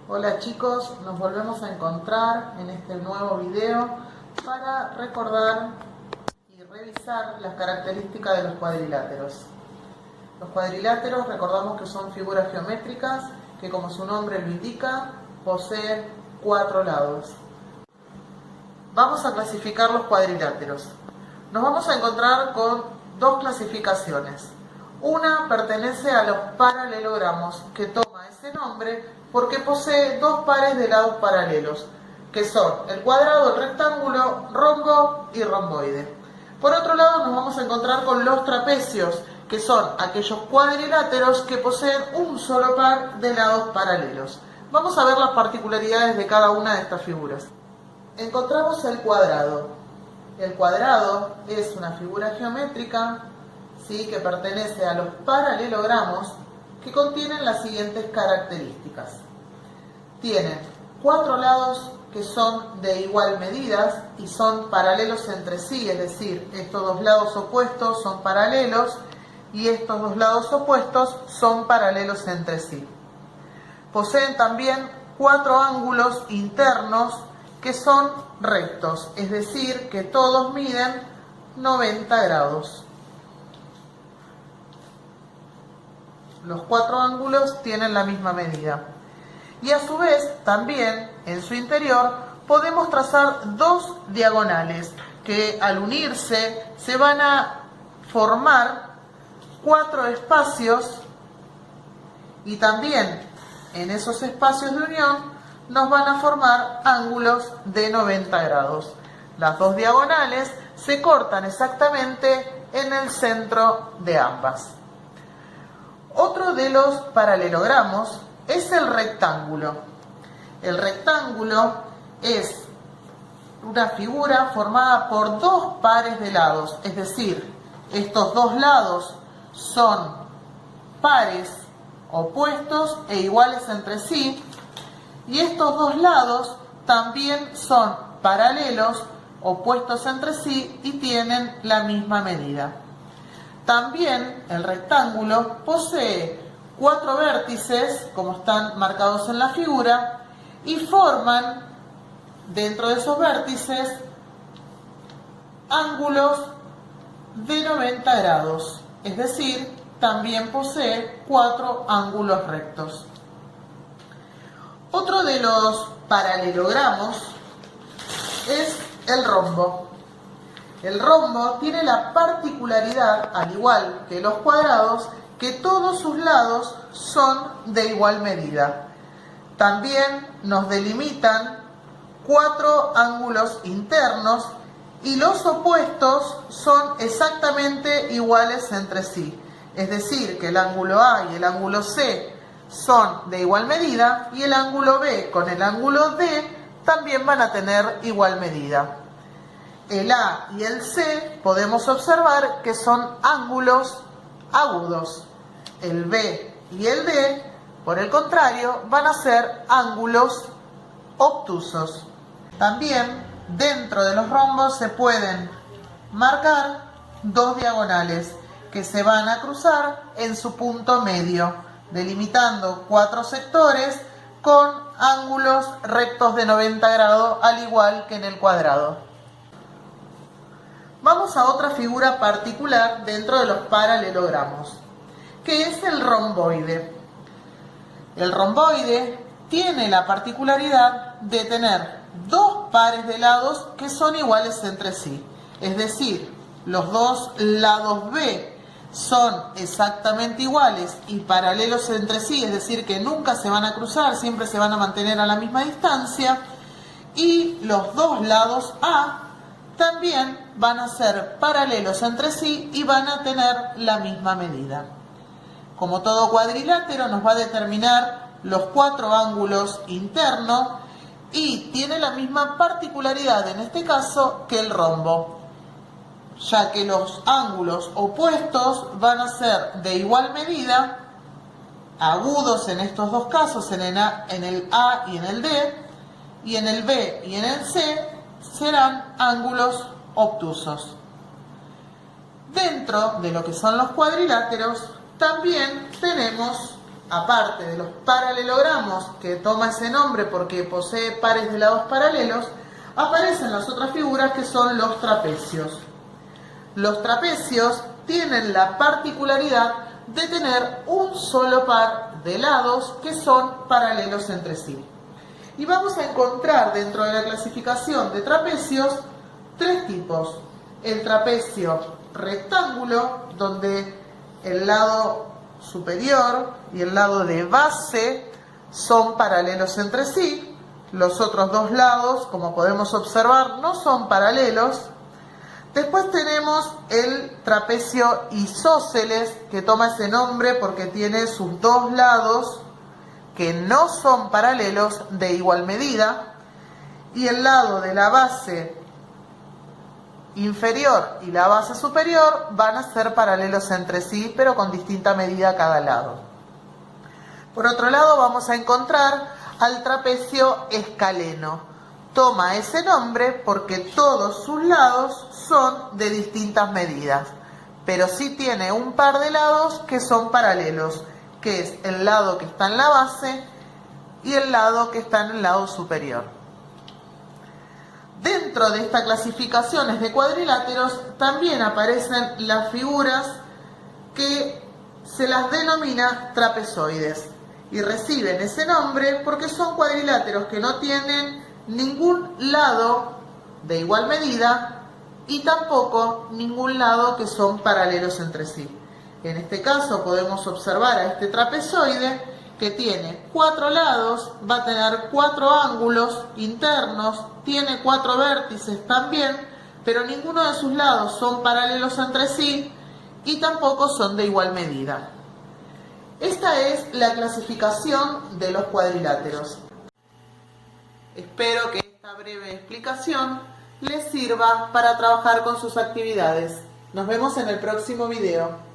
Hola chicos, nos volvemos a encontrar en este nuevo video para recordar y revisar las características de los cuadriláteros. Los cuadriláteros recordamos que son figuras geométricas que, como su nombre lo indica, poseen 4 lados. Vamos a clasificar los cuadriláteros. Nos vamos a encontrar con dos clasificaciones. Una pertenece a los paralelogramos, que toma ese nombre porque posee dos pares de lados paralelos, que son el cuadrado, el rectángulo, rombo y romboide. Por otro lado, nos vamos a encontrar con los trapecios, que son aquellos cuadriláteros que poseen un solo par de lados paralelos. Vamos a ver las particularidades de cada una de estas figuras. Encontramos el cuadrado. El cuadrado es una figura geométrica, ¿sí?, que pertenece a los paralelogramos, que contienen las siguientes características. Tienen 4 lados que son de igual medida y son paralelos entre sí, es decir, estos dos lados opuestos son paralelos y estos dos lados opuestos son paralelos entre sí. Poseen también 4 ángulos internos que son rectos, es decir, que todos miden 90 grados. Los 4 ángulos tienen la misma medida. Y a su vez, también en su interior podemos trazar dos diagonales que al unirse se van a formar 4 espacios, y también en esos espacios de unión nos van a formar ángulos de 90 grados. Las dos diagonales se cortan exactamente en el centro de ambas. Otro de los paralelogramos es el rectángulo. El rectángulo es una figura formada por dos pares de lados, es decir, estos dos lados son pares opuestos e iguales entre sí, y estos dos lados también son paralelos, opuestos entre sí y tienen la misma medida. También el rectángulo posee 4 vértices, como están marcados en la figura, y forman dentro de esos vértices ángulos de 90 grados, es decir, también posee 4 ángulos rectos. Otro de los paralelogramos es el rombo. El rombo tiene la particularidad, al igual que los cuadrados, que todos sus lados son de igual medida. También nos delimitan 4 ángulos internos y los opuestos son exactamente iguales entre sí. Es decir, que el ángulo A y el ángulo C son de igual medida y el ángulo B con el ángulo D también van a tener igual medida. El A y el C podemos observar que son ángulos agudos. El B y el D, por el contrario, van a ser ángulos obtusos. También dentro de los rombos se pueden marcar dos diagonales que se van a cruzar en su punto medio, delimitando 4 sectores con ángulos rectos de 90 grados, al igual que en el cuadrado. Vamos a otra figura particular dentro de los paralelogramos, que es el romboide. El romboide tiene la particularidad de tener 2 pares de lados que son iguales entre sí. Es decir, los dos lados B son exactamente iguales y paralelos entre sí, es decir, que nunca se van a cruzar, siempre se van a mantener a la misma distancia. Y los dos lados A también van a ser paralelos entre sí y van a tener la misma medida. Como todo cuadrilátero, nos va a determinar los 4 ángulos internos y tiene la misma particularidad en este caso que el rombo, ya que los ángulos opuestos van a ser de igual medida, agudos en estos dos casos, en el A y en el D, y en el B y en el C serán ángulos obtusos. Dentro de lo que son los cuadriláteros también tenemos aparte de los paralelogramos, que toma ese nombre porque posee pares de lados paralelos, aparecen las otras figuras que son los trapecios. Los trapecios tienen la particularidad de tener un solo par de lados que son paralelos entre sí. Y vamos a encontrar dentro de la clasificación de trapecios tres tipos. El trapecio rectángulo, donde el lado superior y el lado de base son paralelos entre sí. Los otros dos lados, como podemos observar, no son paralelos. Después tenemos el trapecio isósceles, que toma ese nombre porque tiene sus dos lados que no son paralelos de igual medida, y el lado de la base inferior y la base superior van a ser paralelos entre sí, pero con distinta medida cada lado. Por otro lado, vamos a encontrar al trapecio escaleno. Toma ese nombre porque todos sus lados son de distintas medidas, pero sí tiene un par de lados que son paralelos, que es el lado que está en la base y el lado que está en el lado superior. Dentro de estas clasificaciones de cuadriláteros también aparecen las figuras que se las denomina trapezoides y reciben ese nombre porque son cuadriláteros que no tienen ningún lado de igual medida y tampoco ningún lado que son paralelos entre sí. En este caso podemos observar a este trapezoide que tiene 4 lados, va a tener 4 ángulos internos, tiene 4 vértices también, pero ninguno de sus lados son paralelos entre sí y tampoco son de igual medida. Esta es la clasificación de los cuadriláteros. Espero que esta breve explicación les sirva para trabajar con sus actividades. Nos vemos en el próximo video.